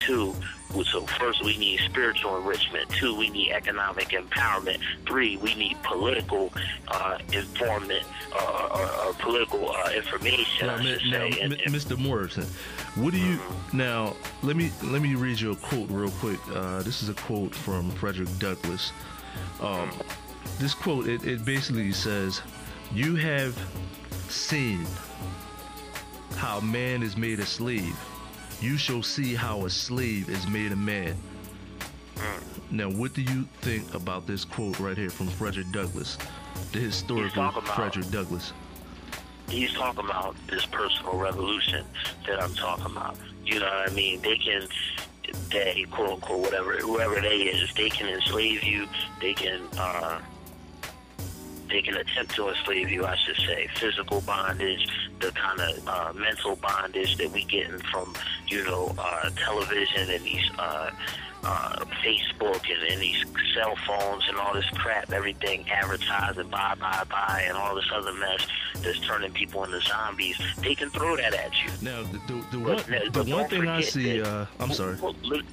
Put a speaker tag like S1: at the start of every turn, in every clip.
S1: Two, so first we need spiritual enrichment. Two, we need economic empowerment. Three, we need political informant or political information.
S2: Now, Mr. Morrison, what do you now? Let me read you a quote real quick. This is a quote from Frederick Douglass. This quote it basically says, "You have seen how man is made a slave. You shall see how a slave is made a man." Now, what do you think about this quote right here from Frederick Douglass, the historical Frederick Douglass?
S1: He's talking about this personal revolution that I'm talking about. You know what I mean? They quote unquote, whoever they is, they can enslave you. They can attempt to enslave you, I should say. Physical bondage, the kind of mental bondage that we getting from, television and these Facebook and these cell phones and all this crap, everything advertising, buy, and all this other mess that's turning people into zombies. They can throw that at you.
S2: Now, the one thing I see, I'm sorry.
S1: Look,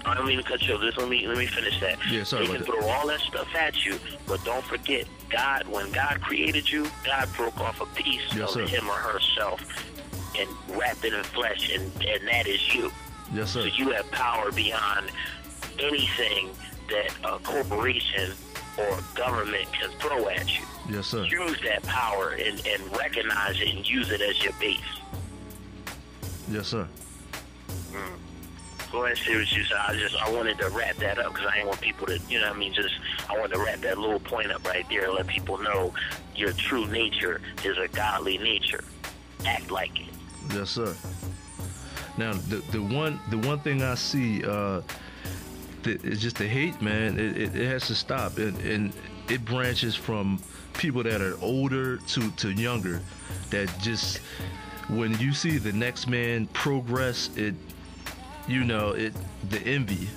S1: I don't mean to cut you off. Just let me finish that.
S2: Yeah, sorry
S1: They can throw all that stuff at you, but don't forget, God, when God created you, God broke off a piece of him or herself and wrapped it in flesh, and that is you.
S2: Yes, sir.
S1: So you have power beyond anything that a corporation or government can throw at you.
S2: Yes, sir.
S1: Use that power and recognize it and use it as your base.
S2: Yes, sir.
S1: Go ahead and say what you said. I wanted to wrap that up because I didn't want people to, I wanted to wrap that little point up right there and let people know your true nature is a godly nature. Act like it.
S2: Yes, sir. Now, the one thing I see is just the hate, man. It has to stop, and it branches from people that are older to younger. That just when you see the next man progress, the envy.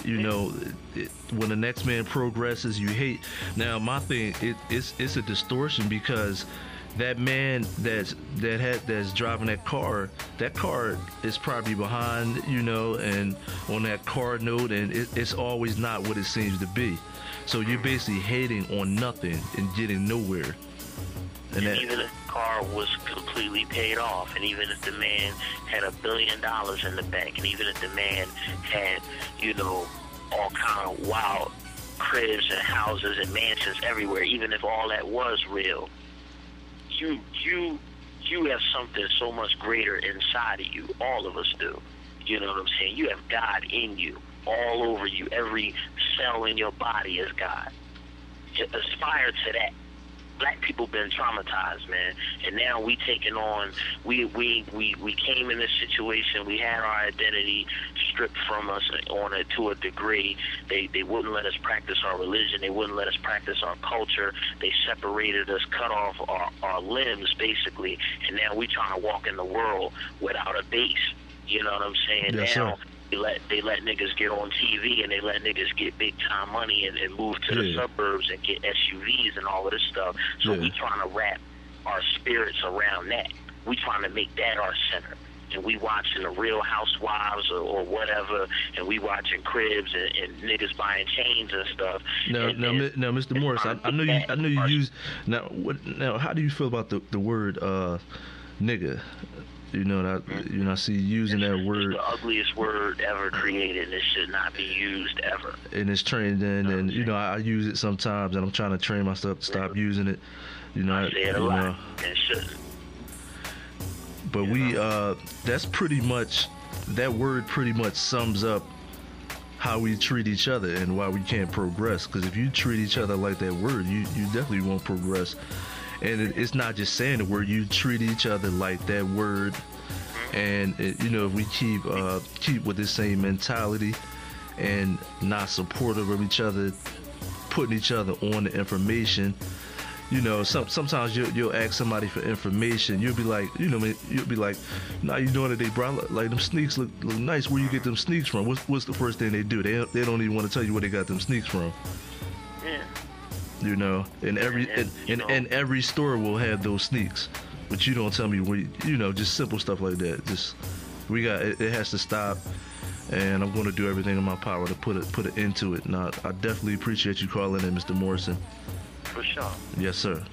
S2: When the next man progresses, you hate. Now, my thing, it's a distortion because that man that's driving that car is probably behind, and on that car note, and it's always not what it seems to be. So you're basically hating on nothing and getting nowhere.
S1: And even if the car was completely paid off, and even if the man had $1 billion in the bank, and even if the man had, all kind of wild cribs and houses and mansions everywhere, even if all that was real, you have something so much greater inside of you. All of us do. You know what I'm saying? You have God in you, all over you. Every cell in your body is God. Aspire to that. Black people been traumatized, man, and now we taking on. We came in this situation. We had our identity stripped from us to a degree. They wouldn't let us practice our religion. They wouldn't let us practice our culture. They separated us, cut off our limbs, basically, and now we trying to walk in the world without a base. You know what I'm saying?
S2: Yes,
S1: now.
S2: Sir.
S1: They let niggas get on TV, and they let niggas get big time money and move to the suburbs and get SUVs and all of this stuff. So we trying to wrap our spirits around that. We trying to make that our center. And we watching the Real Housewives or whatever, and we watching cribs and niggas buying chains and stuff.
S2: Now, Mr. Morris, I know you use now. How do you feel about the word nigga? I see you using that word.
S1: It's the ugliest word ever created. It should not be used ever.
S2: And it's trained in, and I use it sometimes, and I'm trying to train myself to stop using it.
S1: I say it a lot, and it shouldn't.
S2: But that's pretty much, that word pretty much sums up how we treat each other and why we can't progress. Because if you treat each other like that word, you definitely won't progress. And it's not just saying the word, you treat each other like that word. And if we keep with the same mentality and not supportive of each other, putting each other on the information, sometimes you'll ask somebody for information. You'll be like, nah, you doing it, bro? Like, them sneaks look nice. Where you get them sneaks from? What's the first thing they do? They don't even want to tell you where they got them sneaks from.
S1: Yeah.
S2: And every store will have those sneaks, but you don't tell me where. Just simple stuff like that. Just It has to stop, and I'm going to do everything in my power to put an end to it. Now, I definitely appreciate you calling in, Mr. Morrison.
S1: For sure.
S2: Yes, sir.